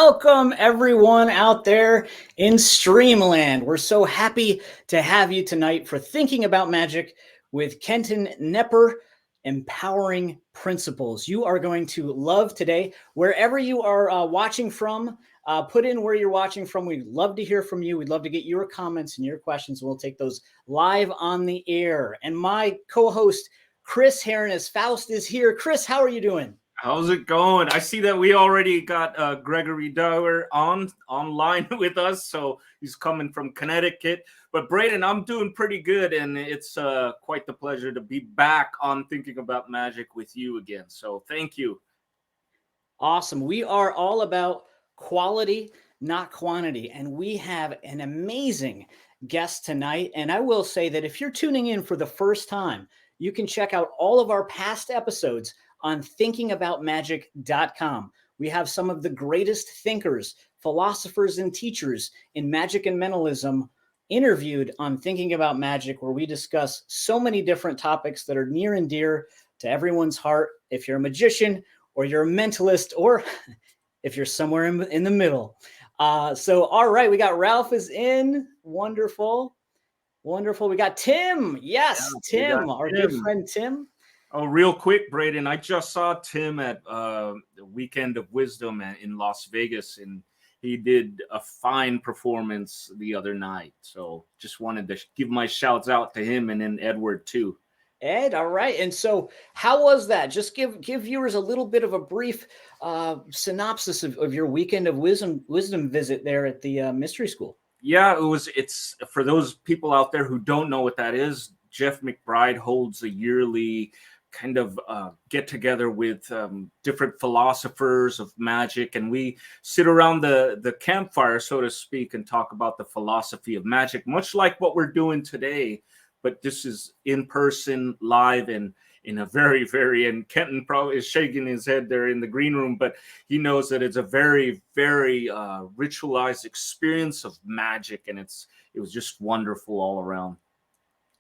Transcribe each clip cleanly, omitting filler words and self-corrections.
Welcome everyone out there in Streamland. We're so happy to have you tonight for Thinking About Magic with Kenton Knepper, Empowering Principles. You are going to love today. Wherever you are watching from, put in where you're watching from. We'd love to hear from you. We'd love to get your comments and your questions. We'll take those live on the air. And my co-host, Chris Heron, as Faust is here. Chris, how are you doing? How's it going? I see that we already got Gregory Dower online with us, so he's coming from Connecticut. But Braden, I'm doing pretty good, and it's quite the pleasure to be back on Thinking About Magic with you again. So thank you. Awesome. We are all about quality, not quantity, and we have an amazing guest tonight. And I will say that if you're tuning in for the first time, you can check out all of our past episodes on thinkingaboutmagic.com. We have some of the greatest thinkers, philosophers, and teachers in magic and mentalism interviewed on Thinking About Magic, where we discuss so many different topics that are near and dear to everyone's heart. If you're a magician, or you're a mentalist, or if you're somewhere in the middle. So, all right, we got Ralph is in. Wonderful. Wonderful. We got Tim. Yes, yeah, Tim, our good friend Tim. Oh, real quick, Braden, I just saw Tim at the Weekend of Wisdom in Las Vegas, and he did a fine performance the other night. So just wanted to give my shouts out to him and then Edward too. Ed, all right. And so how was that? Just give viewers a little bit of a brief synopsis of your Weekend of Wisdom visit there at the Mystery School. Yeah, it's for those people out there who don't know what that is. Jeff McBride holds a yearly kind of get together with different philosophers of magic, and we sit around the campfire, so to speak, and talk about the philosophy of magic, much like what we're doing today. But this is in person, live, and in a very, very, and Kenton probably is shaking his head there in the green room, but he knows that it's a very, very ritualized experience of magic, and it was just wonderful all around.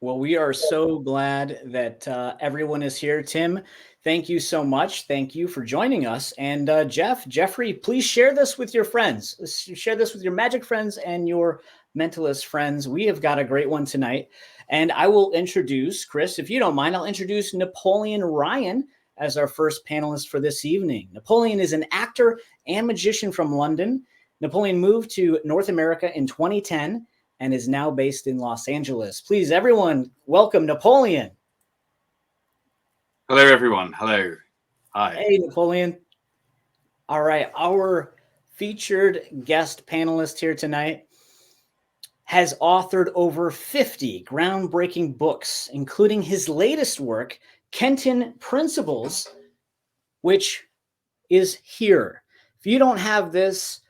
Well, we are so glad that everyone is here. Tim, thank you so much. Thank you for joining us. And Jeffrey, please share this with your friends. Share this with your magic friends and your mentalist friends. We have got a great one tonight. And I will introduce, Chris, if you don't mind, I'll introduce Napoleon Ryan as our first panelist for this evening. Napoleon is an actor and magician from London. Napoleon moved to North America in 2010. And is now based in Los Angeles. Please, everyone, welcome Napoleon. Hello, everyone. Hello. Hi. Hey, Napoleon. All right. Our featured guest panelist here tonight has authored over 50 groundbreaking books, including his latest work, Kenton Principles, which is here. If you don't have this,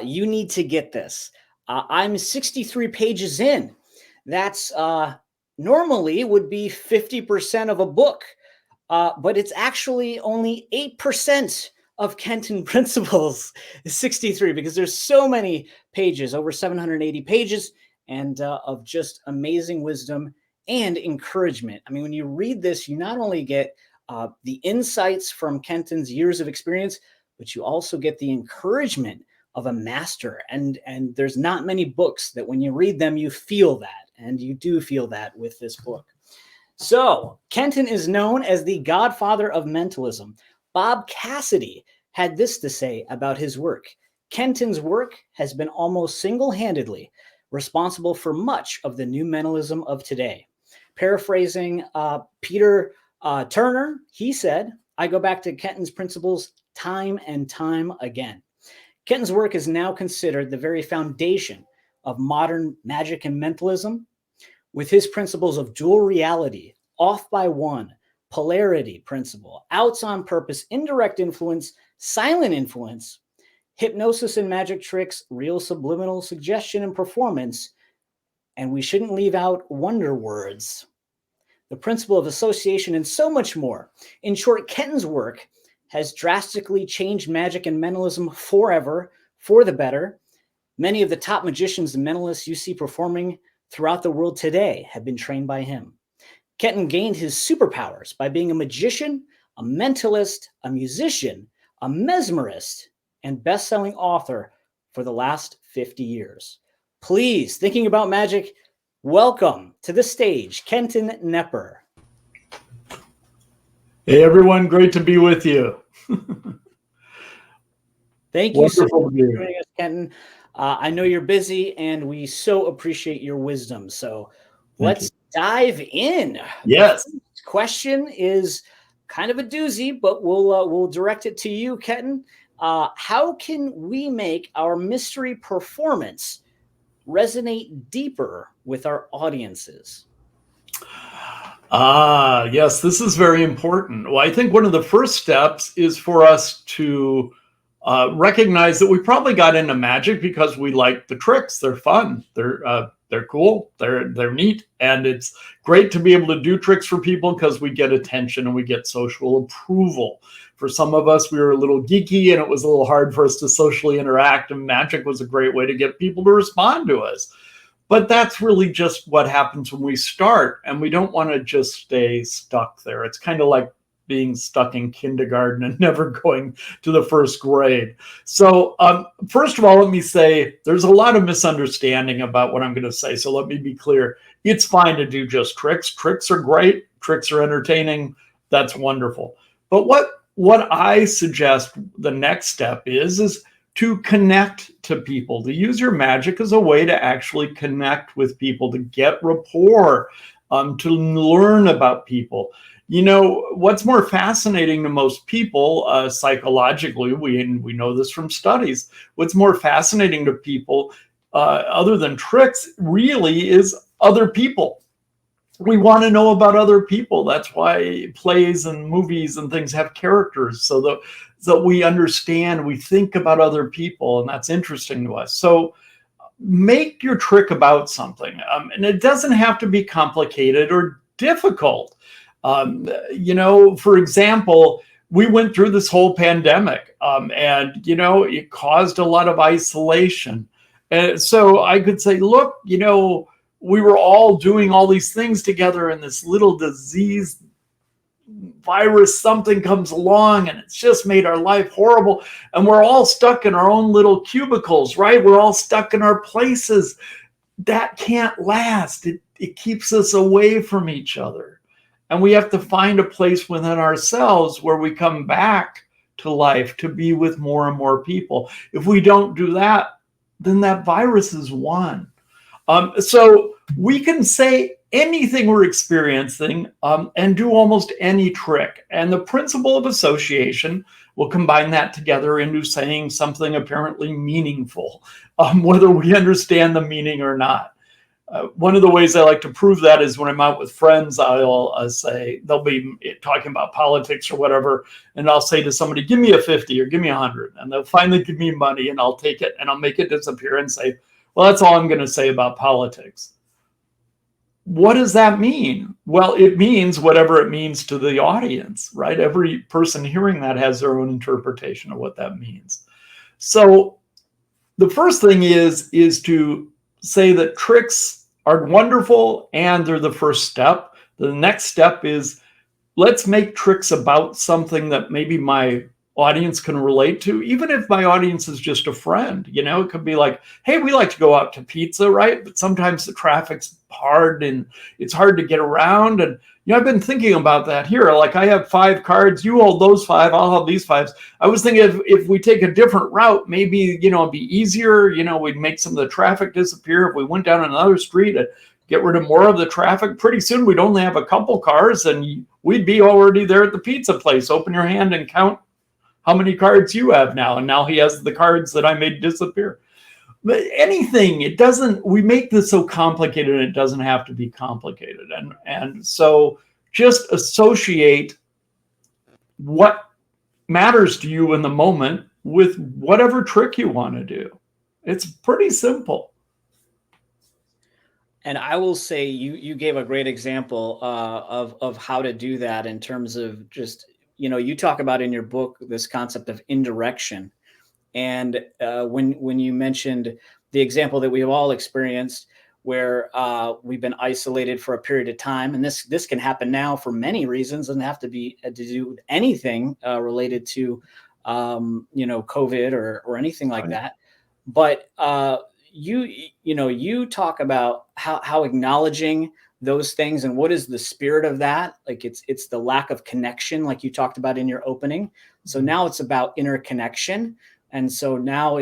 you need to get this. I'm 63 pages in. That's normally would be 50% of a book, but it's actually only 8% of Kenton Principles is 63 because there's so many pages, over 780 pages, and of just amazing wisdom and encouragement. I mean, when you read this, you not only get the insights from Kenton's years of experience, but you also get the encouragement of a master. And there's not many books that when you read them, you feel that. And you do feel that with this book. So Kenton is known as the Godfather of Mentalism. Bob Cassidy had this to say about his work. Kenton's work has been almost single-handedly responsible for much of the new mentalism of today. Paraphrasing Peter Turner, he said, "I go back to Kenton's principles time and time again." Kenton's work is now considered the very foundation of modern magic and mentalism. With his principles of dual reality, off by one, polarity principle, outs on purpose, indirect influence, silent influence, hypnosis and magic tricks, real subliminal suggestion and performance, and we shouldn't leave out wonder words, the principle of association, and so much more. In short, Kenton's work has drastically changed magic and mentalism forever, for the better. Many of the top magicians and mentalists you see performing throughout the world today have been trained by him. Kenton gained his superpowers by being a magician, a mentalist, a musician, a mesmerist, and best-selling author for the last 50 years. Please, thinking about magic, welcome to the stage, Kenton Knepper. Hey, everyone. Great to be with you. Thank you so Wonderful much to be for here. joining us, Kenton. I know you're busy, and we so appreciate your wisdom. So let's dive in. Yes. The first question is kind of a doozy, but we'll direct it to you, Kenton. How can we make our mystery performance resonate deeper with our audiences? Yes, this is very important. Well, I think one of the first steps is for us to recognize that we probably got into magic because we like the tricks. They're fun. They're cool. They're neat, and it's great to be able to do tricks for people because we get attention and we get social approval. For some of us, we were a little geeky, and it was a little hard for us to socially interact. And magic was a great way to get people to respond to us. But that's really just what happens when we start, and we don't want to just stay stuck there. It's kind of like being stuck in kindergarten and never going to the first grade. So first of all, let me say there's a lot of misunderstanding about what I'm going to say. So let me be clear. It's fine to do just tricks. Tricks are great. Tricks are entertaining. That's wonderful. But what I suggest the next step is to connect to people, to use your magic as a way to actually connect with people, to get rapport, to learn about people. You know, what's more fascinating to most people psychologically, we know this from studies, what's more fascinating to people other than tricks really is other people. We want to know about other people. That's why plays and movies and things have characters, so that we understand, we think about other people, and that's interesting to us. So make your trick about something. And it doesn't have to be complicated or difficult. You know, for example, we went through this whole pandemic and, you know, it caused a lot of isolation. And so I could say, look, you know, we were all doing all these things together, and this little disease virus something comes along and it's just made our life horrible, and we're all stuck in our own little cubicles, right? We're all stuck in our places. That can't last. It keeps us away from each other, and we have to find a place within ourselves where we come back to life, to be with more and more people. If we don't do that, then that virus is won. So we can say anything we're experiencing and do almost any trick. And the principle of association will combine that together into saying something apparently meaningful, whether we understand the meaning or not. One of the ways I like to prove that is when I'm out with friends, I'll say, they'll be talking about politics or whatever, and I'll say to somebody, give me a 50 or give me 100. And they'll finally give me money, and I'll take it and I'll make it disappear and say, well, that's all I'm going to say about politics. What does that mean? Well, it means whatever it means to the audience, right? Every person hearing that has their own interpretation of what that means. So the first thing is to say that tricks are wonderful and they're the first step. The next step is, let's make tricks about something that maybe my audience can relate to, even if my audience is just a friend. You know, it could be like, hey, we like to go out to pizza, right? But sometimes the traffic's hard and it's hard to get around. And, you know, I've been thinking about that here. Like, I have 5 cards, you hold those 5, I'll have these 5s. I was thinking if we take a different route, maybe, you know, it'd be easier. You know, we'd make some of the traffic disappear. If we went down another street and get rid of more of the traffic, pretty soon we'd only have a couple cars and we'd be already there at the pizza place. Open your hand and count how many cards you have now. And now he has the cards that I made disappear. But anything, it doesn't, we make this so complicated, and it doesn't have to be complicated. And so just associate what matters to you in the moment with whatever trick you want to do. It's pretty simple. And I will say you gave a great example of how to do that in terms of just, you know, you talk about in your book this concept of indirection. And when you mentioned the example that we've all experienced where we've been isolated for a period of time, and this can happen now for many reasons, doesn't have to be to do with anything related to COVID or anything like that. But you talk about how acknowledging those things and what is the spirit of that. Like it's the lack of connection, like you talked about in your opening. So now it's about interconnection. And so now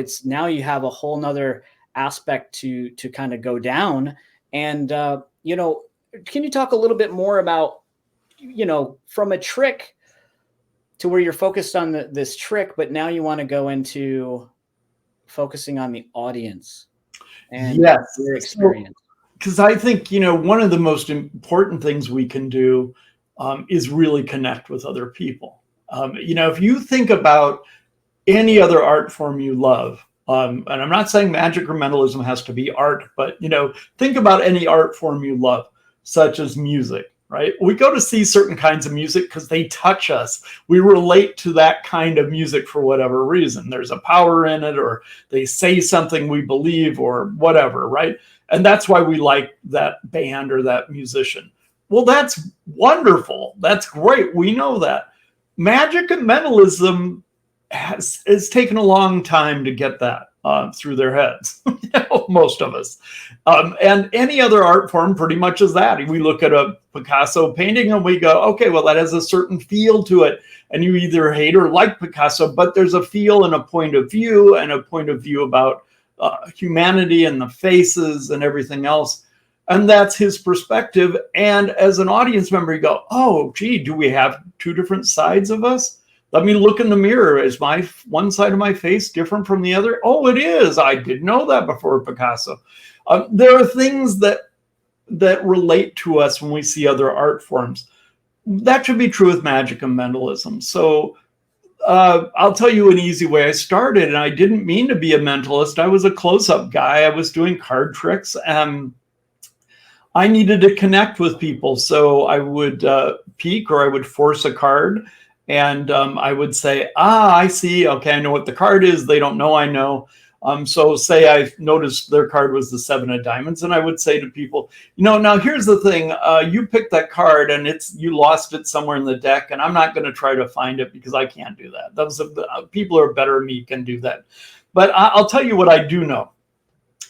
you have a whole nother aspect to kind of go down. And, can you talk a little bit more about, from a trick to where you're focused on this trick, but now you want to go into focusing on the audience and their experience? Because I think, one of the most important things we can do is really connect with other people. If you think about any other art form you love, and I'm not saying magic or mentalism has to be art, but, think about any art form you love, such as music, right? We go to see certain kinds of music because they touch us. We relate to that kind of music for whatever reason. There's a power in it, or they say something we believe, or whatever, right? And that's why we like that band or that musician. Well, that's wonderful. That's great. We know that. Magic and mentalism has taken a long time to get that through their heads, most of us. And any other art form pretty much is that. We look at a Picasso painting and we go, okay, well, that has a certain feel to it. And you either hate or like Picasso, but there's a feel and a point of view about humanity and the faces and everything else. And that's his perspective. And as an audience member, you go, oh, gee, do we have two different sides of us? Let me look in the mirror. Is my one side of my face different from the other? Oh, it is. I didn't know that before Picasso. There are things that relate to us when we see other art forms. That should be true with magic and mentalism. So I'll tell you an easy way I started, and I didn't mean to be a mentalist. I was a close-up guy. I was doing card tricks, and I needed to connect with people. So I would peek, or I would force a card. And I would say, I see. Okay, I know what the card is. They don't know I know. So say I noticed their card was the 7 of diamonds. And I would say to people, now here's the thing. You picked that card and you lost it somewhere in the deck. And I'm not going to try to find it because I can't do that. People who are better than me can do that. But I'll tell you what I do know.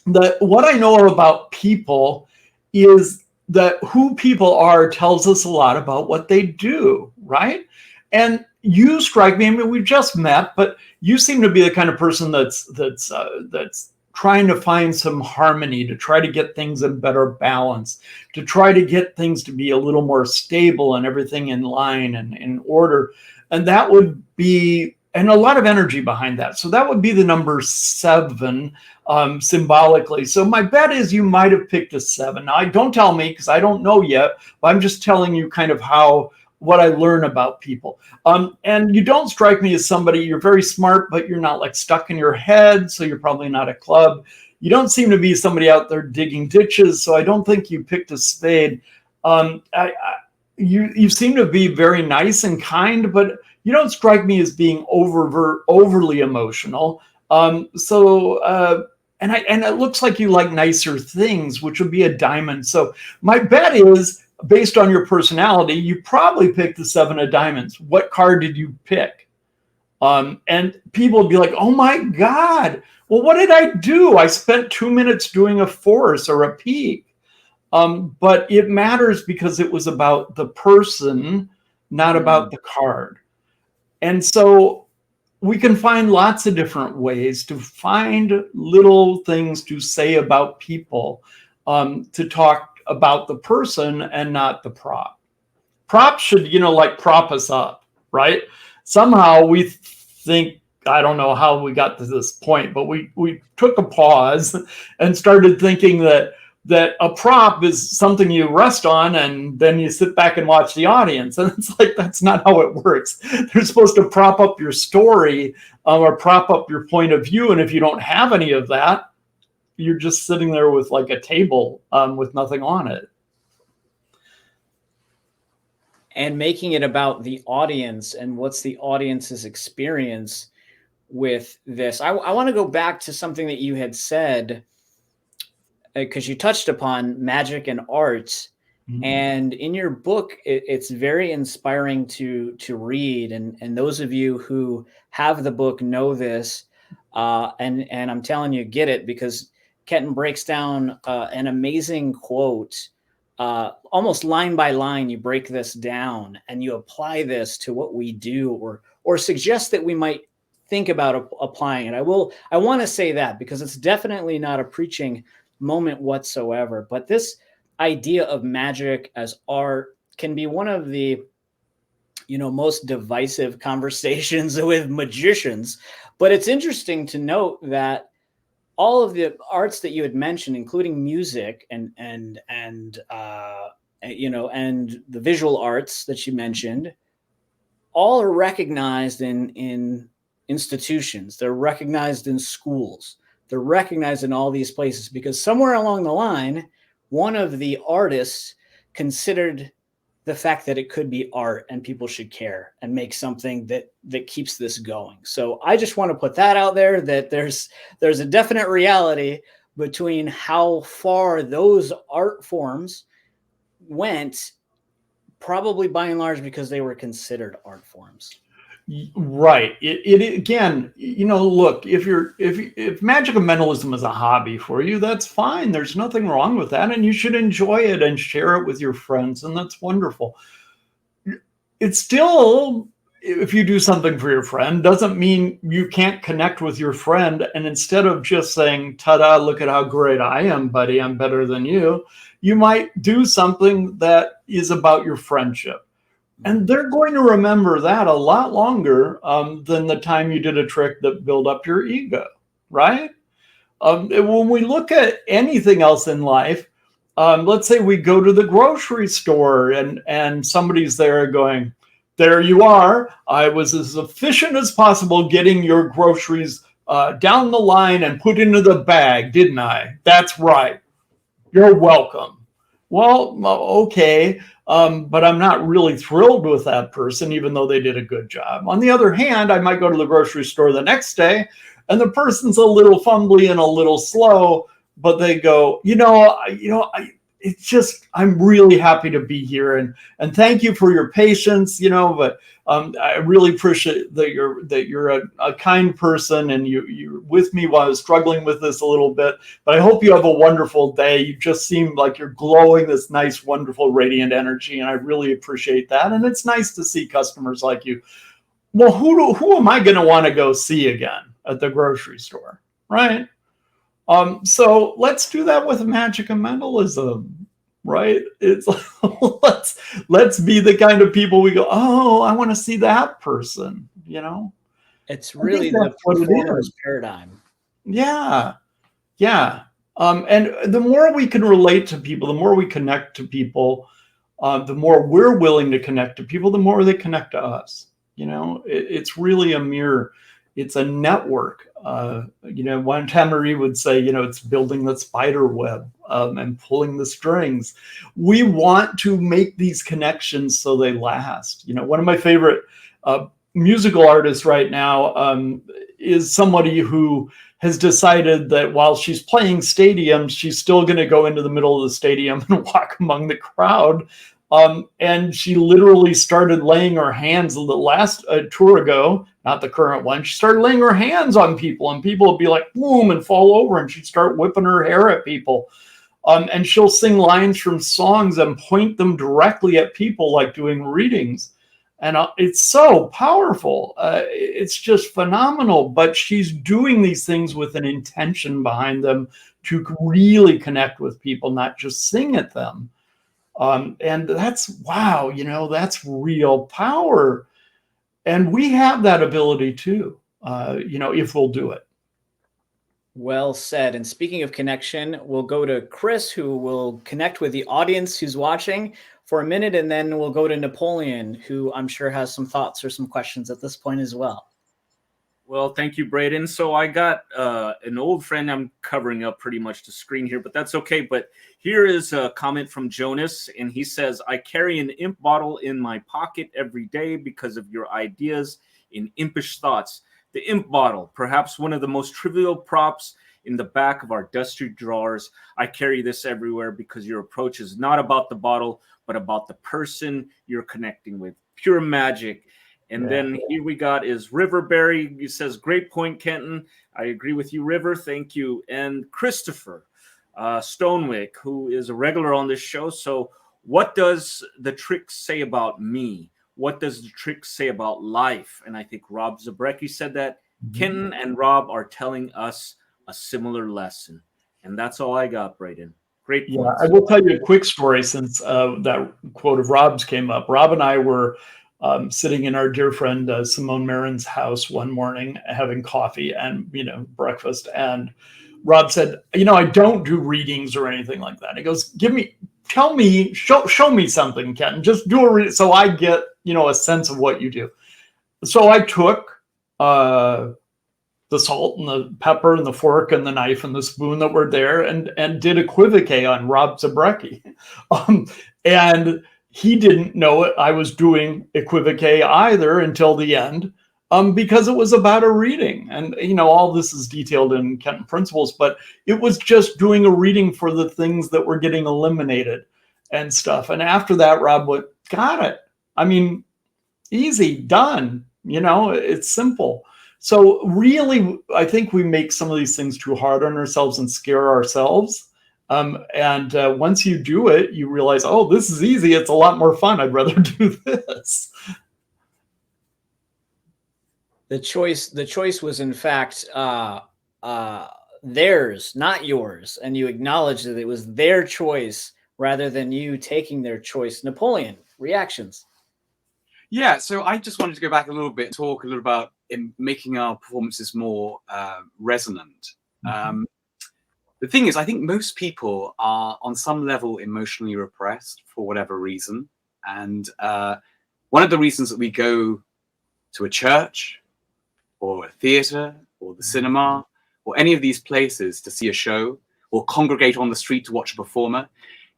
What I know about people is that who people are tells us a lot about what they do, right? And you strike me, I mean, we just met, but you seem to be the kind of person that's trying to find some harmony, to try to get things in better balance, to try to get things to be a little more stable and everything in line and in order. And that would be, and a lot of energy behind that. So that would be the number 7 symbolically. So my bet is you might have picked a 7. Now, don't tell me because I don't know yet, but I'm just telling you kind of what I learn about people. And you don't strike me as somebody, you're very smart, but you're not like stuck in your head. So you're probably not a club. You don't seem to be somebody out there digging ditches. So I don't think you picked a spade. You seem to be very nice and kind, but you don't strike me as being overly emotional. And it looks like you like nicer things, which would be a diamond. So my bet is, based on your personality, you probably picked the 7 of diamonds. What card did you pick? And people would be like, oh my God, well, what did I do? I spent 2 minutes doing a force or a peek. But it matters because it was about the person, not about the card. And so we can find lots of different ways to find little things to say about people, to talk about the person and not the prop. Props should, prop us up, right? Somehow we think, I don't know how we got to this point, but we took a pause and started thinking that a prop is something you rest on and then you sit back and watch the audience. And it's like, that's not how it works. They're supposed to prop up your story or prop up your point of view. And if you don't have any of that, you're just sitting there with like a table with nothing on it. And making it about the audience and what's the audience's experience with this. I want to go back to something that you had said, because you touched upon magic and art And in your book, it's very inspiring to read. And those of you who have the book know this. And I'm telling you, get it, because Kenton breaks down an amazing quote. Almost line by line, you break this down and you apply this to what we do, or suggest that we might think about applying it. I want to say that, because it's definitely not a preaching moment whatsoever. But this idea of magic as art can be one of the most divisive conversations with magicians. But it's interesting to note that all of the arts that you had mentioned, including music and the visual arts that you mentioned, all are recognized in institutions. They're recognized in schools. They're recognized in all these places, because somewhere along the line, one of the artists considered the fact that it could be art and people should care and make something that keeps this going. So I just want to put that out there, that there's a definite reality between how far those art forms went, probably by and large because they were considered art forms. Right. It again, look, if magic and mentalism is a hobby for you, that's fine. There's nothing wrong with that. And you should enjoy it and share it with your friends. And that's wonderful. It's still, if you do something for your friend, doesn't mean you can't connect with your friend. And instead of just saying, ta-da, look at how great I am, buddy, I'm better than you, you might do something that is about your friendship. And they're going to remember that a lot longer than the time you did a trick that built up your ego, right? When we look at anything else in life, let's say we go to the grocery store and somebody's there going, there you are. I was as efficient as possible getting your groceries down the line and put into the bag, didn't I? That's right. You're welcome. Well, okay. But I'm not really thrilled with that person, even though they did a good job. On the other hand, I might go to the grocery store the next day and the person's a little fumbly and a little slow, but they go, it's just, I'm really happy to be here. And thank you for your patience, but I really appreciate that you're a kind person and you're with me while I was struggling with this a little bit, but I hope you have a wonderful day. You just seem like you're glowing this nice, wonderful, radiant energy. And I really appreciate that. And it's nice to see customers like you. Well, who am I going to want to go see again at the grocery store? Right. So let's do that with magic and mentalism, right? It's let's be the kind of people we go, oh, I want to see that person, It's really the performer's paradigm. Yeah. Yeah. And the more we can relate to people, the more we connect to people, the more we're willing to connect to people, the more they connect to us. It's really a mirror. It's a network. One Marie would say, it's building the spider web and pulling the strings. We want to make these connections so they last. One of my favorite musical artists right now is somebody who has decided that while she's playing stadiums, she's still going to go into the middle of the stadium and walk among the crowd. And she literally started laying her hands the last tour ago, not the current one. She started laying her hands on people and people would be like, boom, and fall over. And she'd start whipping her hair at people. And she'll sing lines from songs and point them directly at people, like doing readings. And it's so powerful. It's just phenomenal. But she's doing these things with an intention behind them to really connect with people, not just sing at them. And that's, wow, that's real power. And we have that ability too, if we'll do it. Well said. And speaking of connection, we'll go to Chris, who will connect with the audience who's watching for a minute. And then we'll go to Napoleon, who I'm sure has some thoughts or some questions at this point as well. Well, thank you, Braden. So I got an old friend. I'm covering up pretty much the screen here, but that's okay. But here is a comment from Jonas, and he says, I carry an imp bottle in my pocket every day because of your ideas in impish thoughts. The imp bottle, perhaps one of the most trivial props in the back of our dusty drawers. I carry this everywhere because your approach is not about the bottle, but about the person you're connecting with. Pure magic. And then here we got is Riverberry. He says, great point, Kenton. I agree with you, River. Thank you. And Christopher Stonewick, who is a regular on this show. So what does the trick say about me? What does the trick say about life? And I think Rob Zabrecki said that. Kenton and Rob are telling us a similar lesson. And that's all I got, Braden. Great point. Yeah, I will tell you a quick story since that quote of Rob's came up. Rob and I were sitting in our dear friend Simone Marin's house one morning having coffee and, breakfast. And Rob said, I don't do readings or anything like that. He goes, show me something, Kenton. Just do a reading so I get, a sense of what you do. So I took the salt and the pepper and the fork and the knife and the spoon that were there and did equivocate on Rob Zabrecki. And he didn't know it. I was doing equivocate either until the end because it was about a reading. And, all this is detailed in Kenton Principles, but it was just doing a reading for the things that were getting eliminated and stuff. And after that, Rob went, got it. I mean, easy, done. It's simple. So really, I think we make some of these things too hard on ourselves and scare ourselves. And once you do it, you realize, oh, this is easy. It's a lot more fun. I'd rather do this. The choice was in fact theirs, not yours. And you acknowledge that it was their choice rather than you taking their choice. Napoleon, reactions. Yeah, so I just wanted to go back a little bit and talk a little about making our performances more resonant. The thing is, I think most people are on some level emotionally repressed for whatever reason. And one of the reasons that we go to a church or a theater or the cinema or any of these places to see a show or congregate on the street to watch a performer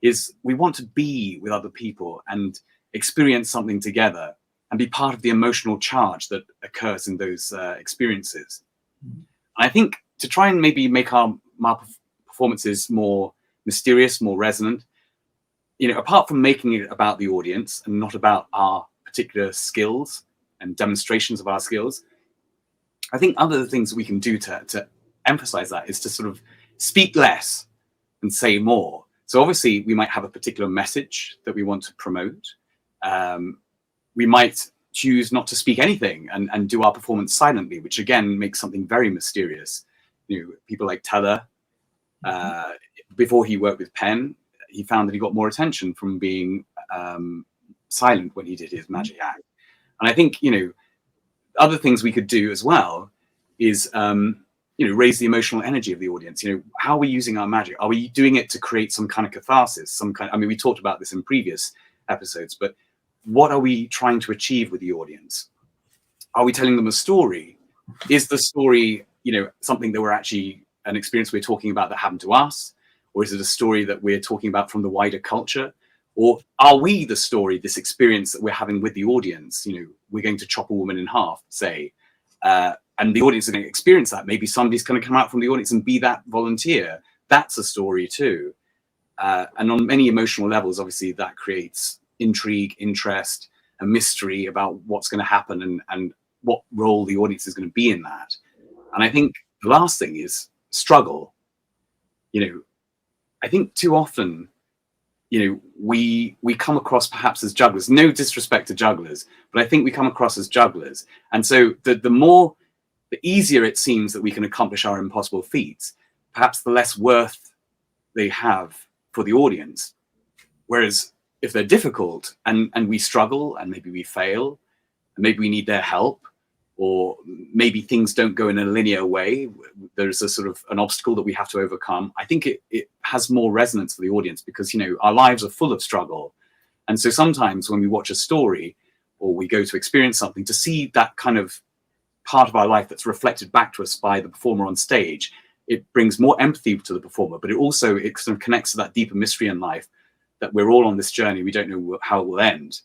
is we want to be with other people and experience something together and be part of the emotional charge that occurs in those experiences. And I think to try and maybe make our performances more mysterious, more resonant, apart from making it about the audience and not about our particular skills and demonstrations of our skills, I think other things we can do to emphasize that is to sort of speak less and say more. So obviously we might have a particular message that we want to promote. We might choose not to speak anything and do our performance silently, which again makes something very mysterious. People like Teller, before he worked with Penn, he found that he got more attention from being silent when he did his magic act. And I think, other things we could do as well is, raise the emotional energy of the audience. How are we using our magic? Are we doing it to create some kind of catharsis? We talked about this in previous episodes, but what are we trying to achieve with the audience? Are we telling them a story? Is the story, something that we're actually an experience we're talking about that happened to us? Or is it a story that we're talking about from the wider culture? Or are we the story, this experience that we're having with the audience? We're going to chop a woman in half, say, and the audience is going to experience that. Maybe somebody's going to come out from the audience and be that volunteer. That's a story too. And on many emotional levels, obviously, that creates intrigue, interest, a mystery about what's going to happen and what role the audience is going to be in that. And I think the last thing is struggle. I think too often, we come across perhaps as jugglers. No disrespect to jugglers, but I think we come across as jugglers. And so the easier it seems that we can accomplish our impossible feats, perhaps the less worth they have for the audience. Whereas if they're difficult and we struggle and maybe we fail and maybe we need their help, or maybe things don't go in a linear way, there's a sort of an obstacle that we have to overcome, I think it has more resonance for the audience because, our lives are full of struggle. And so sometimes when we watch a story or we go to experience something, to see that kind of part of our life that's reflected back to us by the performer on stage, it brings more empathy to the performer, but it sort of connects to that deeper mystery in life that we're all on this journey. We don't know how it will end.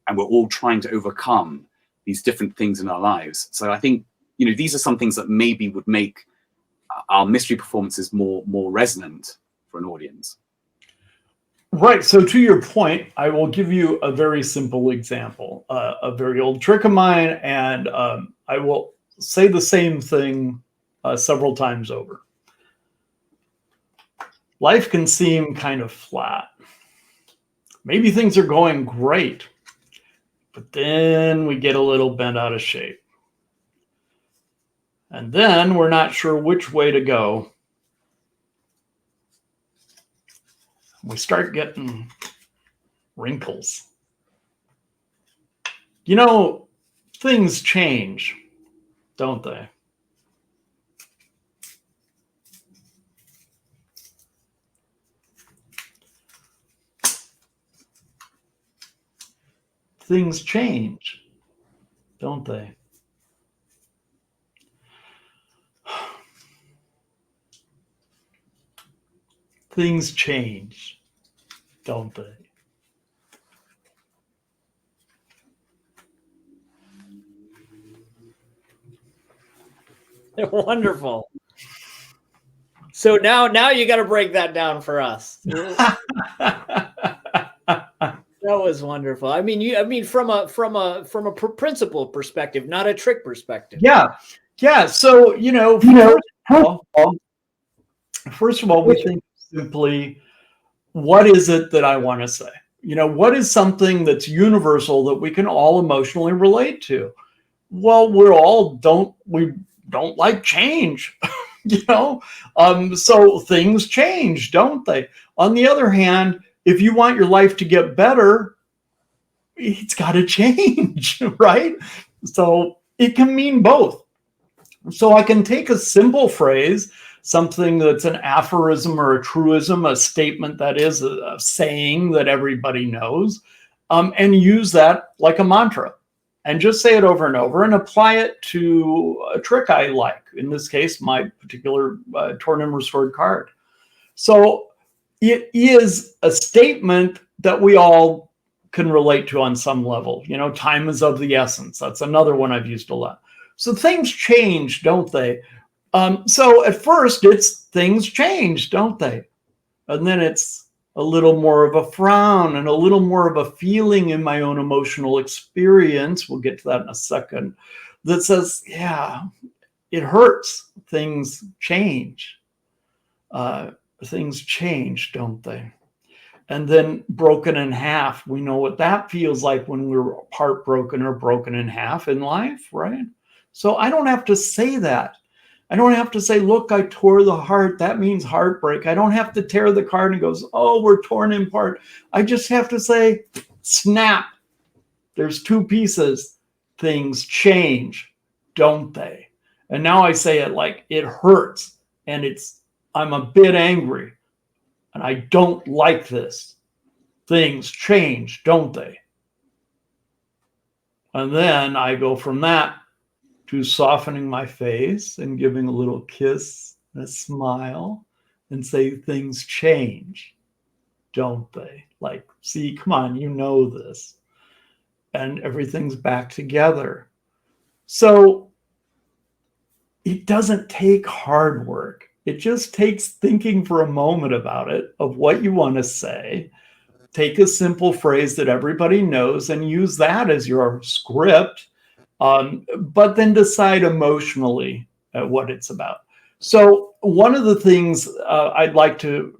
And we're all trying to overcome these different things in our lives. So I think, these are some things that maybe would make our mystery performances more resonant for an audience. Right. So to your point, I will give you a very simple example, a very old trick of mine, and I will say the same thing several times over. Life can seem kind of flat. Maybe things are going great, but then we get a little bent out of shape. And then we're not sure which way to go. We start getting wrinkles. You know, things change, don't they? Things change, don't they? Things change, don't they? Wonderful. So now you got to break that down for us. That was wonderful. I mean, from a principle perspective, not a trick perspective. Yeah. So first of all, we think simply, what is it that I want to say? What is something that's universal that we can all emotionally relate to? Well, we don't like change, so things change, don't they? On the other hand, if you want your life to get better, it's got to change, right? So it can mean both. So I can take a simple phrase, something that's an aphorism or a truism, a statement that is a saying that everybody knows, and use that like a mantra. And just say it over and over and apply it to a trick I like. In this case, my particular torn and restored card. So it is a statement that we all can relate to on some level. Time is of the essence. That's another one I've used a lot. So things change, don't they? So at first it's things change, don't they? And then it's a little more of a frown and a little more of a feeling in my own emotional experience. We'll get to that in a second. That says, yeah, it hurts. Things change. Things change, don't they? And then broken in half. We know what that feels like when we're heartbroken or broken in half in life, right? So I don't have to say that. I don't have to say, look, I tore the heart. That means heartbreak. I don't have to tear the card and goes, oh, we're torn in part. I just have to say, snap. There's two pieces. Things change, don't they? And now I say it like it hurts and I'm a bit angry and I don't like this. Things change, don't they? And then I go from that to softening my face and giving a little kiss, a smile, and say things change, don't they? Like, see, come on, you know this. And everything's back together. So it doesn't take hard work. It just takes thinking for a moment about it, of what you want to say. Take a simple phrase that everybody knows and use that as your script. But then decide emotionally what it's about. So one of the things I'd like to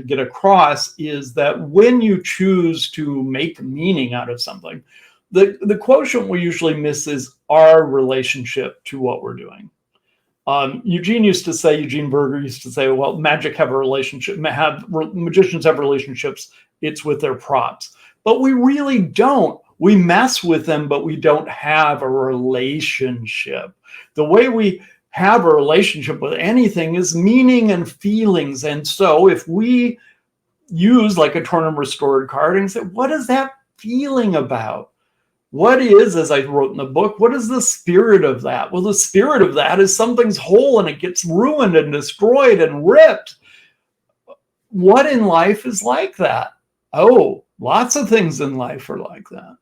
get across is that when you choose to make meaning out of something, the quotient we usually miss is our relationship to what we're doing. Eugene Berger used to say, well, magicians have relationships. It's with their props. But we really don't. We mess with them, but we don't have a relationship. The way we have a relationship with anything is meaning and feelings. And so if we use like a torn and restored card and say, what is that feeling about? What is, as I wrote in the book, what is the spirit of that? Well, the spirit of that is something's whole and it gets ruined and destroyed and ripped. What in life is like that? Oh, lots of things in life are like that.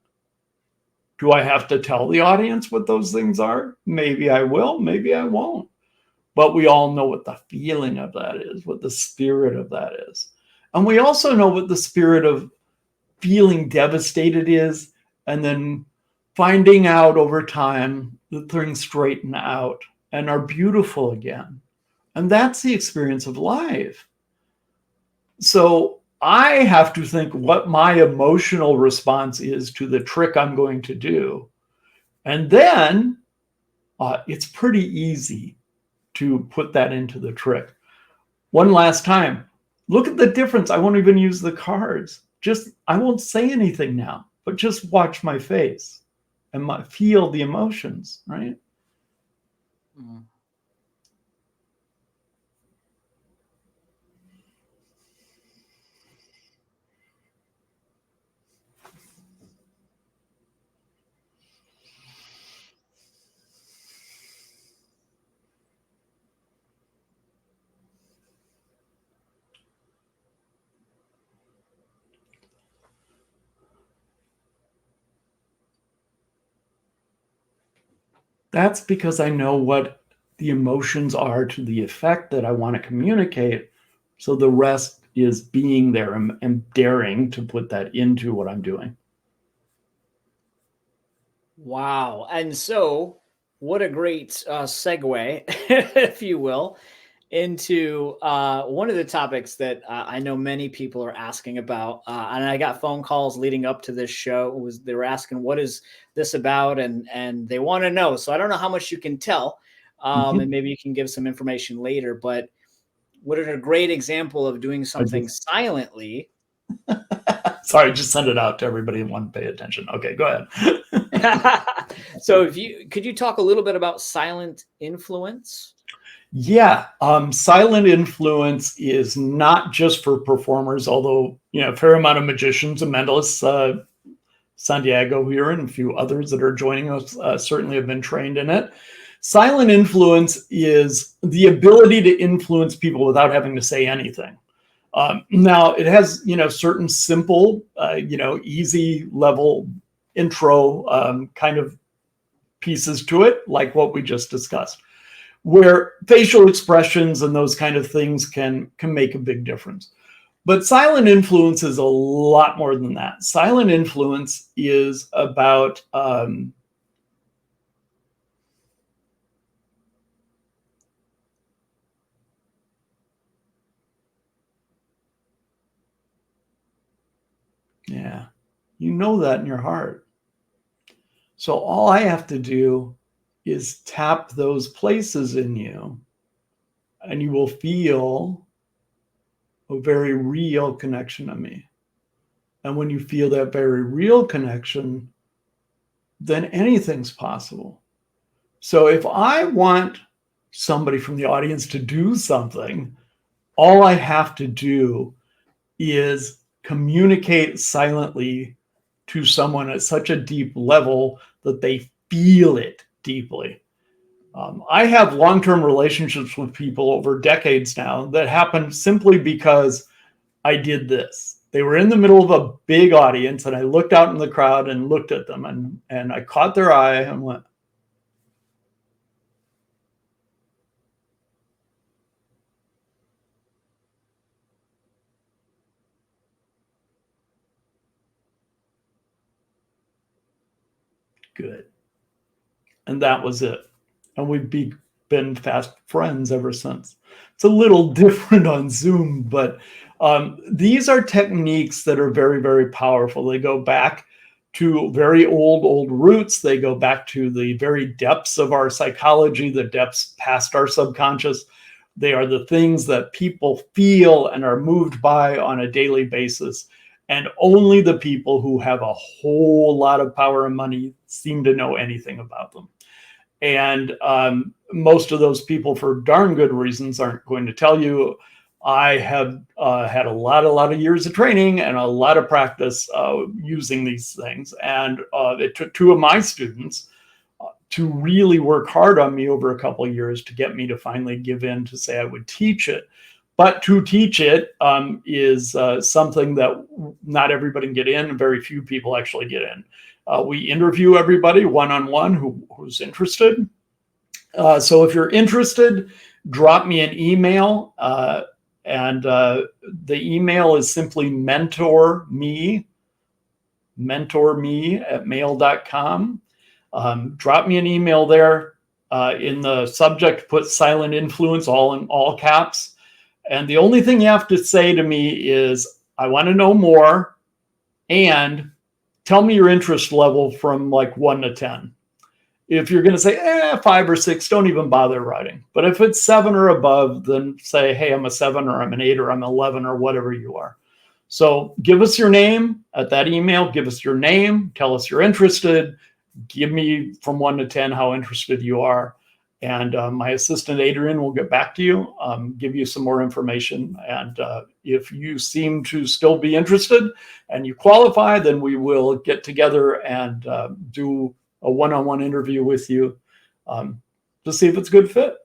Do I have to tell the audience what those things are? Maybe I will, maybe I won't. but we all know what the feeling of that is, what the spirit of that is. And we also know what the spirit of feeling devastated is, and then finding out over time that things straighten out and are beautiful again. And that's the experience of life. So I have to think what my emotional response is to the trick I'm going to do. And then it's pretty easy to put that into the trick. One last time, look at the difference. I won't even use the cards. I won't say anything now, but just watch my face and feel the emotions, right? Mm. That's because I know what the emotions are to the effect that I want to communicate. So the rest is being there and daring to put that into what I'm doing. Wow. And so, what a great segue, if you will, into one of the topics that I know many people are asking about. And I got phone calls leading up to this show. They were asking, what is this about? And they want to know. So I don't know how much you can tell. And maybe you can give some information later. But what a great example of doing something silently. Sorry, just send it out to everybody who wants to pay attention. Okay, go ahead. So could you talk a little bit about silent influence? Yeah, silent influence is not just for performers, although a fair amount of magicians and mentalists, Santiago here and a few others that are joining us certainly have been trained in it. Silent influence is the ability to influence people without having to say anything. Now it has certain simple, easy level intro kind of pieces to it, like what we just discussed, where facial expressions and those kind of things can make a big difference. But silent influence is a lot more than that. Silent influence is about yeah, you know that in your heart. So all I have to do is tap those places in you, and you will feel a very real connection to me. And when you feel that very real connection, then anything's possible. So if I want somebody from the audience to do something, all I have to do is communicate silently to someone at such a deep level that they feel it deeply. I have long-term relationships with people over decades now that happened simply because I did this. They were in the middle of a big audience, and I looked out in the crowd and looked at them, and I caught their eye and went, good. And that was it. And we've been fast friends ever since. It's a little different on Zoom, but these are techniques that are very, very powerful. They go back to very old roots. They go back to the very depths of our psychology, the depths past our subconscious. They are the things that people feel and are moved by on a daily basis. And only the people who have a whole lot of power and money seem to know anything about them. And most of those people, for darn good reasons, aren't going to tell you. I have had a lot of years of training and a lot of practice using these things. And it took two of my students to really work hard on me over a couple of years to get me to finally give in to say I would teach it. But to teach it is something that not everybody can get in. Very few people actually get in. We interview everybody one-on-one who's interested. So if you're interested, drop me an email. And the email is simply mentorme at mail.com. Drop me an email there. In the subject, put silent influence, all in all caps. And the only thing you have to say to me is, I want to know more, and tell me your interest level from like 1 to 10. If you're going to say 5 or 6, don't even bother writing. But if it's 7 or above, then say, hey, I'm a 7 or I'm an 8 or I'm 11 or whatever you are. So give us your name at that email. Give us your name. Tell us you're interested. Give me from 1 to 10 how interested you are. And my assistant, Adrian, will get back to you, give you some more information. And if you seem to still be interested and you qualify, then we will get together and do a one-on-one interview with you to see if it's a good fit.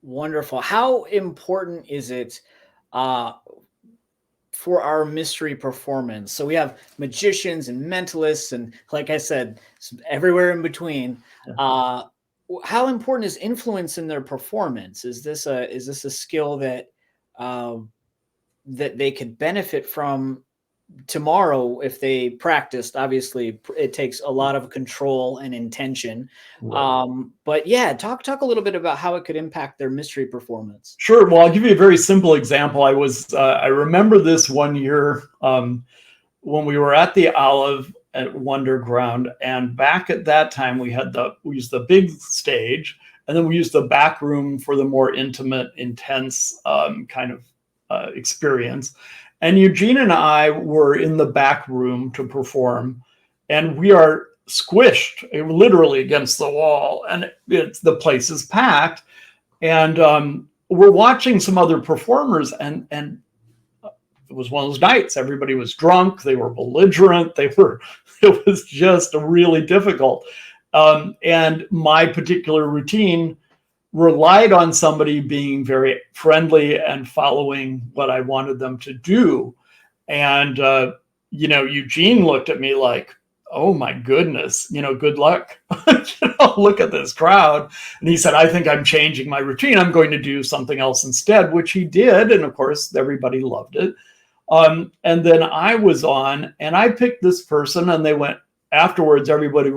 Wonderful. How important is it for our mystery performance? So we have magicians and mentalists, and like I said, everywhere in between. How important is influence in their performance? Is this a skill that that they could benefit from tomorrow if they practiced? Obviously, it takes a lot of control and intention. Right. But yeah, talk a little bit about how it could impact their mystery performance. Sure. Well, I'll give you a very simple example. I remember this one year when we were at the Olive at Wonderground, and back at that time we used the big stage, and then we used the back room for the more intimate, intense kind of experience. And Eugene and I were in the back room to perform, and we are squished literally against the wall, and the place is packed. And we're watching some other performers, and it was one of those nights. Everybody was drunk. They were belligerent. It was just really difficult. And my particular routine relied on somebody being very friendly and following what I wanted them to do. And, Eugene looked at me like, oh my goodness, good luck. Look at this crowd. And he said, I think I'm changing my routine. I'm going to do something else instead, which he did. And of course, everybody loved it. And then I was on, and I picked this person, and they went afterwards, everybody,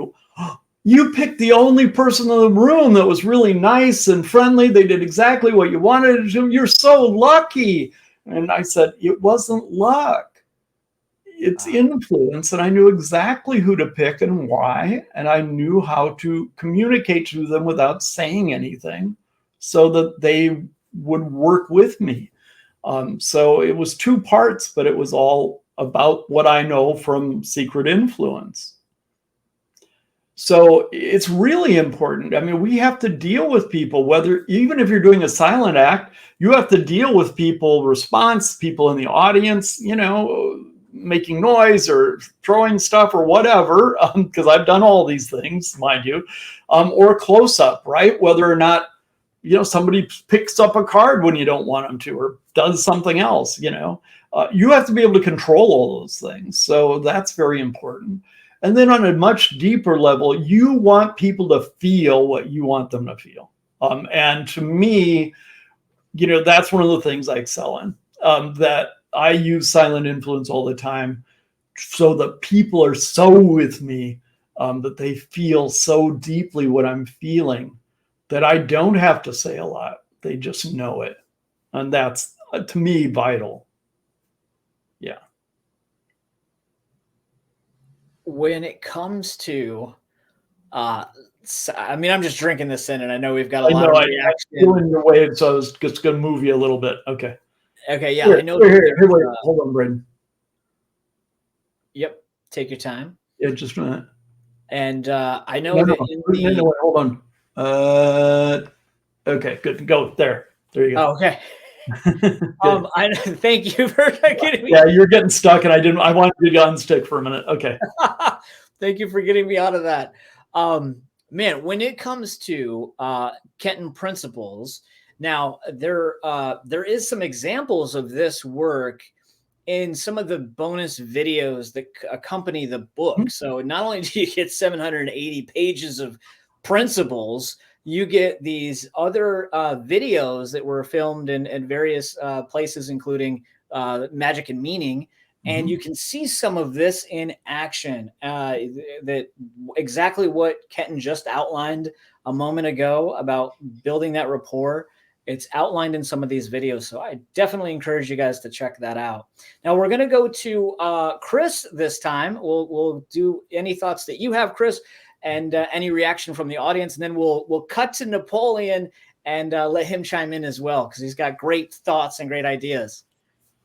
you picked the only person in the room that was really nice and friendly. They did exactly what you wanted to do. You're so lucky. And I said, it wasn't luck. It's influence. And I knew exactly who to pick and why. And I knew how to communicate to them without saying anything so that they would work with me. So it was 2 parts, but it was all about what I know from Secret Influence. So it's really important. I mean, we have to deal with people, even if you're doing a silent act, you have to deal with people, response, people in the audience, making noise or throwing stuff or whatever, because I've done all these things, mind you, or close up, right? Whether or not, somebody picks up a card when you don't want them to, or does something else, you have to be able to control all those things. So that's very important. And then on a much deeper level, you want people to feel what you want them to feel. And to me, that's one of the things I excel in, that I use silent influence all the time so that people are so with me that they feel so deeply what I'm feeling that I don't have to say a lot. They just know it. And that's, to me, vital. Yeah. When it comes to, I'm just drinking this in, and I know we've got a lot of reaction. I'm feeling your wave, so I was just going to move you a little bit. Okay. Okay, yeah. Here, I know. Wait, hold on, Braden. Yep. Take your time. Yeah, just a minute. And I know that wait, hold on. Okay, good. Go there. There you go. Oh, okay. Thank you for getting me. Yeah, you're getting stuck, and I wanted you to unstick for a minute. Okay. Thank you for getting me out of that. Man, when it comes to Kenton principles, now there is some examples of this work in some of the bonus videos that accompany the book. So not only do you get 780 pages of principles, you get these other videos that were filmed in various places, including Magic and Meaning. And you can see some of this in action, that exactly what Kenton just outlined a moment ago about building that rapport. It's outlined in some of these videos. So I definitely encourage you guys to check that out. Now we're going to go to Chris this time. We'll do any thoughts that you have, Chris, and any reaction from the audience. And then we'll cut to Napoleon and let him chime in as well, because he's got great thoughts and great ideas.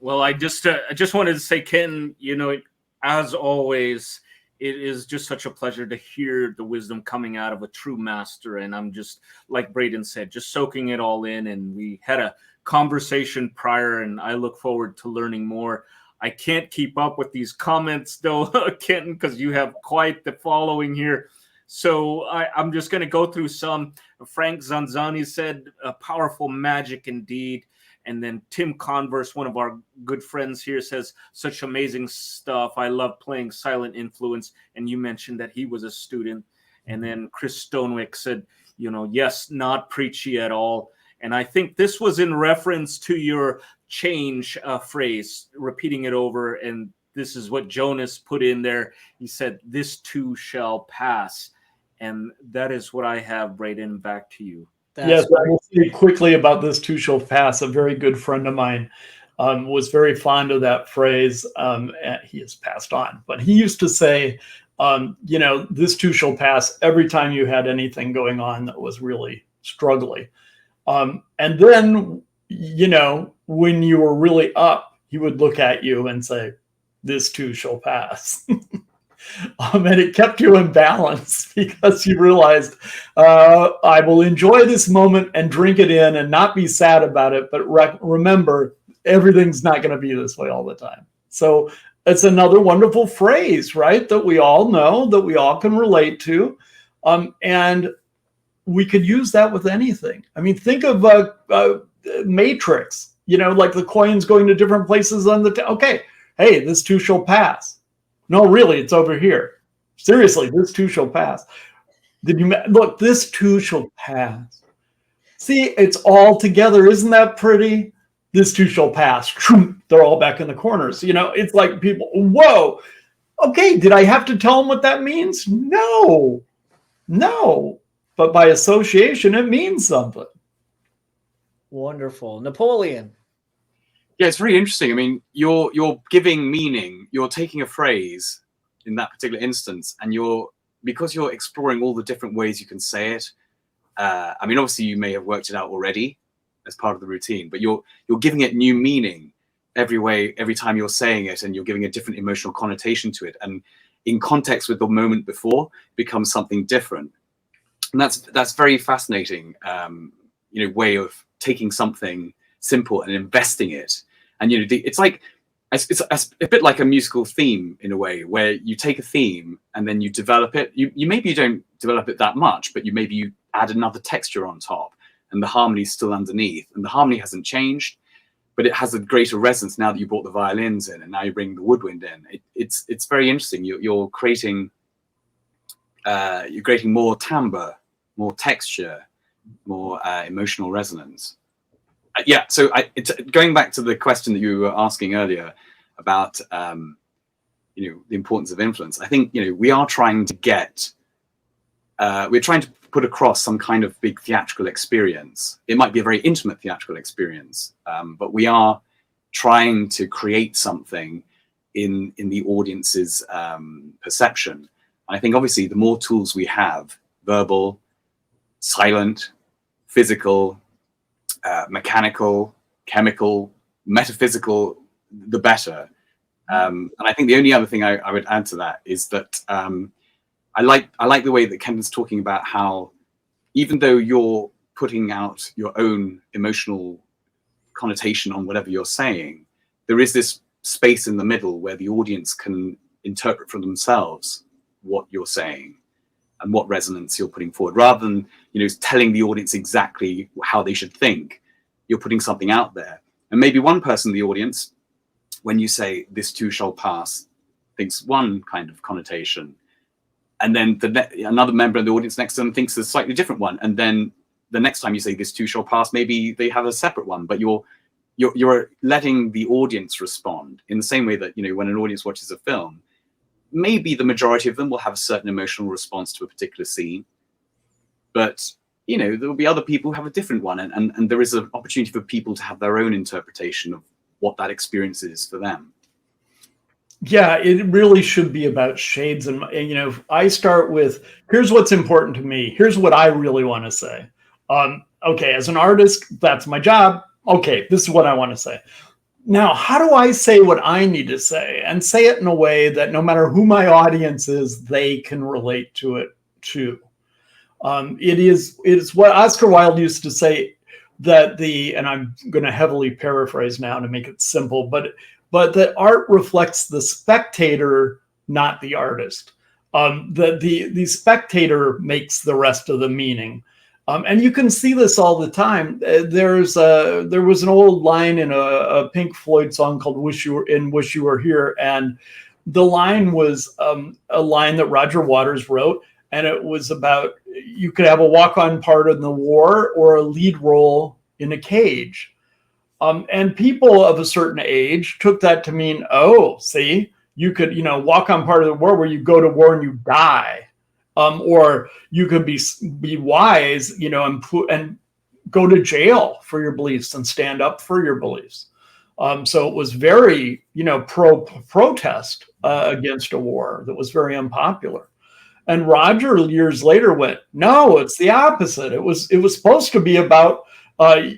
Well, I just wanted to say, Ken, you know, as always, it is just such a pleasure to hear the wisdom coming out of a true master. And I'm just, like Braden said, just soaking it all in. And we had a conversation prior, and I look forward to learning more. I can't keep up with these comments, though, Kenton, because you have quite the following here. So I'm just going to go through some. Frank Zanzani said, powerful magic indeed. And then Tim Converse, one of our good friends here, says, such amazing stuff. I love playing Silent Influence. And you mentioned that he was a student. And then Chris Stonewick said, you know, yes, not preachy at all. And I think this was in reference to your change phrase, repeating it over. And this is what Jonas put in there. He said, this too shall pass. And that is what I have, Braden. Back to you. Yes, I will say quickly about this too shall pass. A very good friend of mine was very fond of that phrase. He has passed on, but he used to say, you know, this too shall pass every time you had anything going on that was really struggling. And then, you know, when you were really up, he would look at you and say, this too shall pass. And it kept you in balance, because you realized, I will enjoy this moment and drink it in and not be sad about it. But remember, everything's not going to be this way all the time. So it's another wonderful phrase, right? That we all know, that we all can relate to. And we could use that with anything. I mean, think of a Matrix, you know, like the coins going to different places on the, okay, hey, this too shall pass. No, really, it's over here. Seriously, this too shall pass. Did you look? This too shall pass. See, it's all together. Isn't that pretty? This too shall pass. They're all back in the corners. You know, it's like people, whoa. Okay, did I have to tell them what that means? No. But by association, it means something. Wonderful. Napoleon. Yeah, it's very interesting. I mean, you're giving meaning. You're taking a phrase in that particular instance, and because you're exploring all the different ways you can say it. I mean, obviously, you may have worked it out already as part of the routine, but you're giving it new meaning every time you're saying it, and you're giving a different emotional connotation to it. And in context with the moment before, it becomes something different. And that's very fascinating. You know, way of taking something simple and investing it. And you know, it's like it's a bit like a musical theme in a way, where you take a theme and then you develop it. You maybe you don't develop it that much, but you add another texture on top, and the harmony's still underneath, and the harmony hasn't changed, but it has a greater resonance now that you brought the violins in, and now you bring the woodwind in. It's very interesting. You're creating more timbre, more texture, more emotional resonance. Yeah, so going back to the question that you were asking earlier about, you know, the importance of influence. I think, you know, we are trying to we're trying to put across some kind of big theatrical experience. It might be a very intimate theatrical experience, but we are trying to create something in the audience's perception. And I think obviously the more tools we have, verbal, silent, physical, mechanical, chemical, metaphysical, the better. And I think the only other thing I would add to that is that I like the way that Kenton's talking about how, even though you're putting out your own emotional connotation on whatever you're saying, there is this space in the middle where the audience can interpret for themselves what you're saying and what resonance you're putting forward, rather than, you know, telling the audience exactly how they should think. You're putting something out there, and maybe one person in the audience, when you say this too shall pass, thinks one kind of connotation, and then another member of the audience next to them thinks a slightly different one, and then the next time you say this too shall pass, maybe they have a separate one, but you're letting the audience respond in the same way that, when an audience watches a film, maybe the majority of them will have a certain emotional response to a particular scene, but there will be other people who have a different one, and there is an opportunity for people to have their own interpretation of what that experience is for them. Yeah, it really should be about shades. And I start with, here's what's important to me. Here's what I really want to say. Okay, as an artist, that's my job. Okay, this is what I want to say. Now, how do I say what I need to say, and say it in a way that no matter who my audience is, they can relate to it too? It is what Oscar Wilde used to say, that and I'm going to heavily paraphrase now to make it simple, but that art reflects the spectator, not the artist. The spectator makes the rest of the meaning. And you can see this all the time. There was an old line in a Pink Floyd song called "Wish You Were Here," and the line was a line that Roger Waters wrote, and it was about, you could have a walk-on part in the war or a lead role in a cage. And people of a certain age took that to mean, oh, see, you could, walk on part of the war where you go to war and you die. Or you could be wise, and go to jail for your beliefs and stand up for your beliefs. So it was very, protest against a war that was very unpopular. And Roger years later went, no, it's the opposite. It was supposed to be about,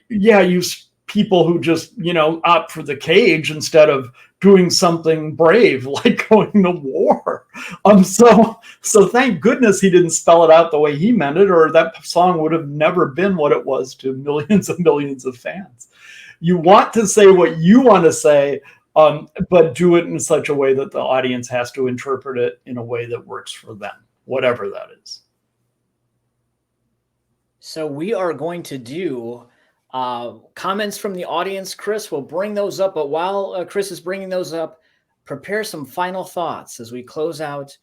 you people who just, opt for the cage instead of doing something brave like going to war. So thank goodness he didn't spell it out the way he meant it, or that song would have never been what it was to millions and millions of fans. You want to say what you want to say, but do it in such a way that the audience has to interpret it in a way that works for them, whatever that is. So we are going to do comments from the audience. Chris will bring those up, but while Chris is bringing those up, prepare some final thoughts as we close out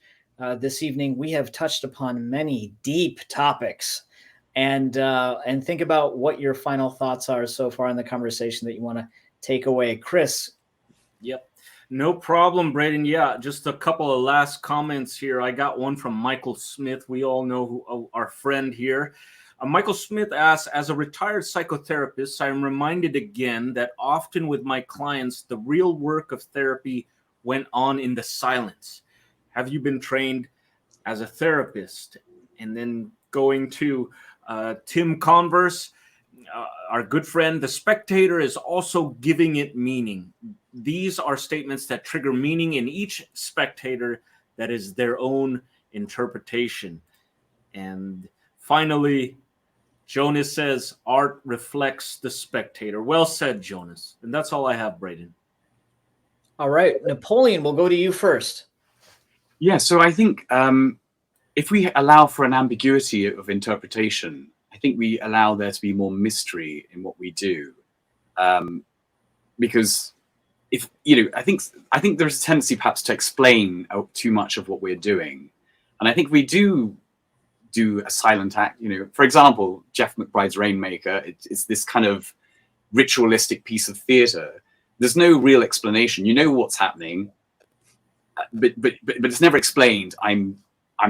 this evening. We have touched upon many deep topics, and think about what your final thoughts are so far in the conversation that you want to take away. Chris. Yep. No problem, Braden. Yeah, just a couple of last comments here. I got one from Michael Smith. We all know our friend here. Michael Smith asks, as a retired psychotherapist, I am reminded again that often with my clients, the real work of therapy went on in the silence. Have you been trained as a therapist? And then going to Tim Converse, our good friend, the spectator is also giving it meaning. These are statements that trigger meaning in each spectator that is their own interpretation. And finally, Jonas says, art reflects the spectator. Well said, Jonas. And that's all I have, Braden. All right. Napoleon, we'll go to you first. Yeah, so I think if we allow for an ambiguity of interpretation, I think we allow there to be more mystery in what we do. Because if, I think there's a tendency perhaps to explain too much of what we're doing. And I think we do a silent act, for example, Jeff McBride's Rainmaker, it's this kind of ritualistic piece of theater. There's no real explanation. You know what's happening, but it's never explained. I'm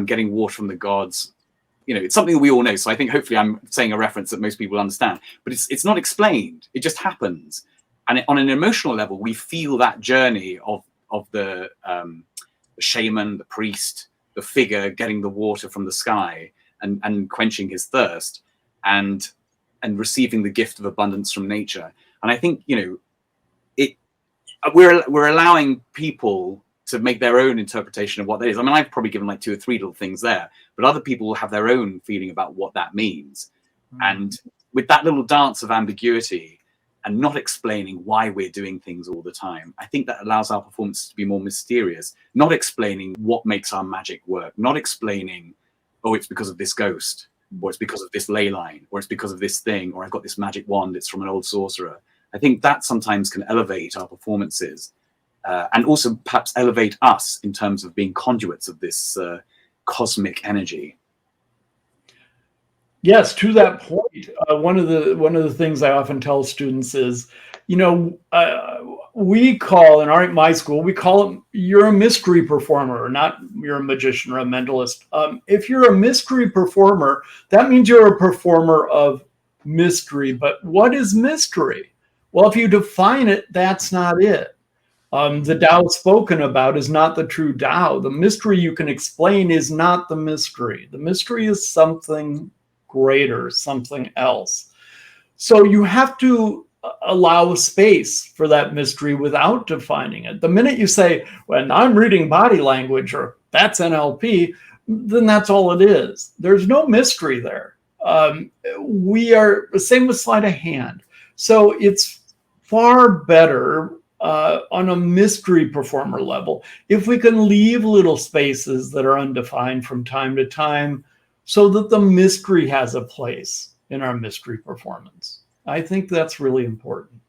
getting water from the gods. It's something that we all know. So I think hopefully I'm saying a reference that most people understand, but it's not explained. It just happens. And on an emotional level, we feel that journey of the shaman, the priest, the figure getting the water from the sky and quenching his thirst and receiving the gift of abundance from nature. And I think, we're allowing people to make their own interpretation of what that is. I mean, I've probably given like 2 or 3 little things there, but other people will have their own feeling about what that means. And with that little dance of ambiguity and not explaining why we're doing things all the time, I think that allows our performances to be more mysterious, not explaining what makes our magic work, not explaining, oh, it's because of this ghost, or it's because of this ley line, or it's because of this thing, or I've got this magic wand, it's from an old sorcerer. I think that sometimes can elevate our performances and also perhaps elevate us in terms of being conduits of this cosmic energy. Yes, to that point, one of the things I often tell students is, we call in my school, we call it, you're a mystery performer, not you're a magician or a mentalist. If you're a mystery performer, that means you're a performer of mystery. But what is mystery? Well, if you define it, that's not it. The Tao spoken about is not the true Tao. The mystery you can explain is not the mystery. The mystery is something greater, something else. So you have to allow space for that mystery without defining it. The minute you say, when I'm reading body language, or that's NLP, then that's all it is. There's no mystery there. We are the same with sleight of hand. So it's far better on a mystery performer level if we can leave little spaces that are undefined from time to time, so that the mystery has a place in our mystery performance. I think that's really important.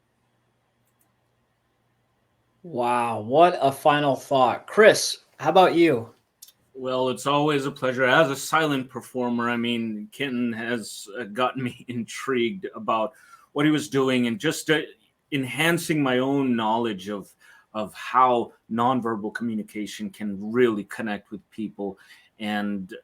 Wow, what a final thought. Chris, how about you? Well, it's always a pleasure. As a silent performer, I mean, Kenton has gotten me intrigued about what he was doing, and just enhancing my own knowledge of how nonverbal communication can really connect with people. And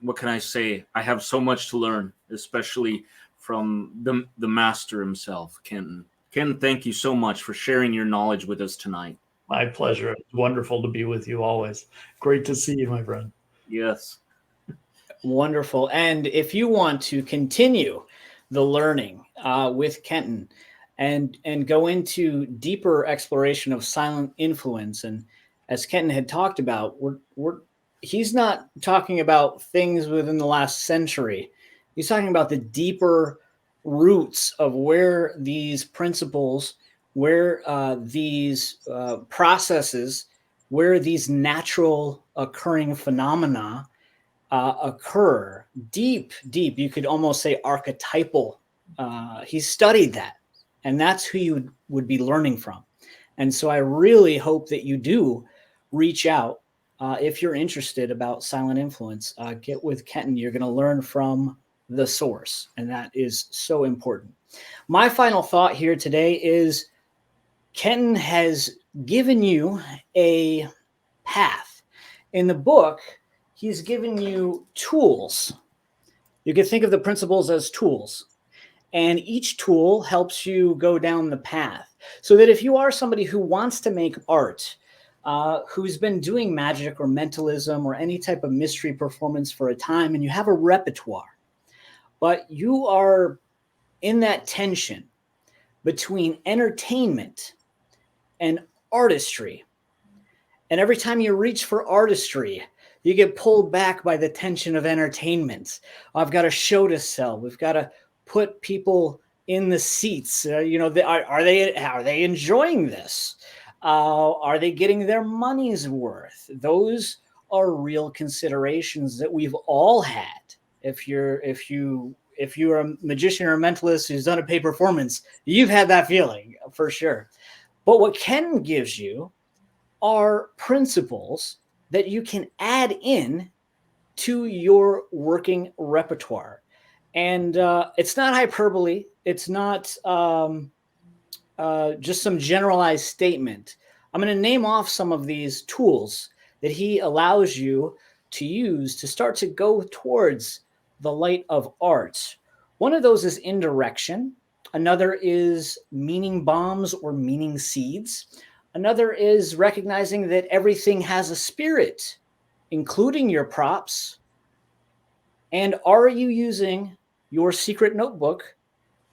what can I say? I have so much to learn, especially from the master himself, Kenton. Kenton, thank you so much for sharing your knowledge with us tonight. My pleasure. It's wonderful to be with you always. Great to see you, my friend. Yes. Wonderful. And if you want to continue the learning with Kenton and go into deeper exploration of silent influence, and as Kenton had talked about, he's not talking about things within the last century. He's talking about the deeper roots of where these principles, where these processes, where these natural occurring phenomena occur. Deep, you could almost say archetypal. He's studied that, and that's who you would be learning from. And so I really hope that you do reach out. If you're interested about silent influence, get with Kenton. You're going to learn from the source, and that is so important. My final thought here today is Kenton has given you a path. In the book, he's given you tools. You can think of the principles as tools, and each tool helps you go down the path, so that if you are somebody who wants to make art, who's been doing magic or mentalism or any type of mystery performance for a time, and you have a repertoire, but you are in that tension between entertainment and artistry. And every time you reach for artistry, you get pulled back by the tension of entertainment. I've got a show to sell. We've got to put people in the seats. Are they enjoying this? Are they getting their money's worth? Those are real considerations that we've all had. If you're a magician or a mentalist who's done a paid performance, you've had that feeling for sure. But what Ken gives you are principles that you can add in to your working repertoire. And it's not hyperbole. It's not just some generalized statement. I'm going to name off some of these tools that he allows you to use to start to go towards the light of art. One of those is indirection. Another is meaning bombs or meaning seeds. Another is recognizing that everything has a spirit, including your props. And are you using your secret notebook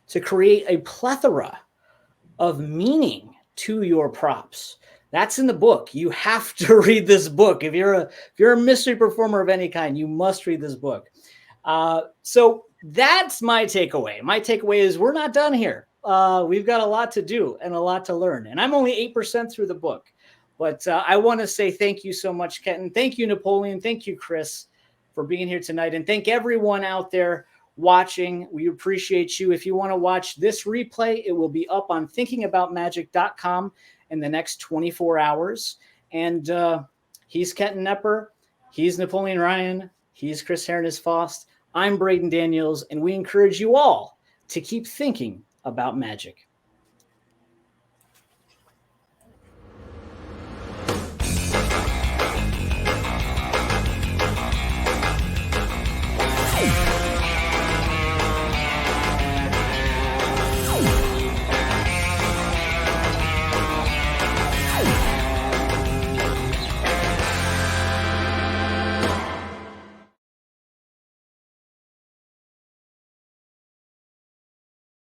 to create a plethora of meaning to your props? That's in the book. You have to read this book. If you're a mystery performer of any kind, you must read this book. So that's my takeaway. My takeaway is we're not done here. We've got a lot to do and a lot to learn. And I'm only 8% through the book. But I want to say thank you so much, Kenton. Thank you, Napoleon. Thank you, Chris, for being here tonight. And thank everyone out there watching. We appreciate you. If you want to watch this replay, it will be up on thinkingaboutmagic.com in the next 24 hours. And he's Kenton Knepper. He's Napoleon Ryan. He's Chris Hernes-Faust. I'm Braden Daniels, and we encourage you all to keep thinking about magic.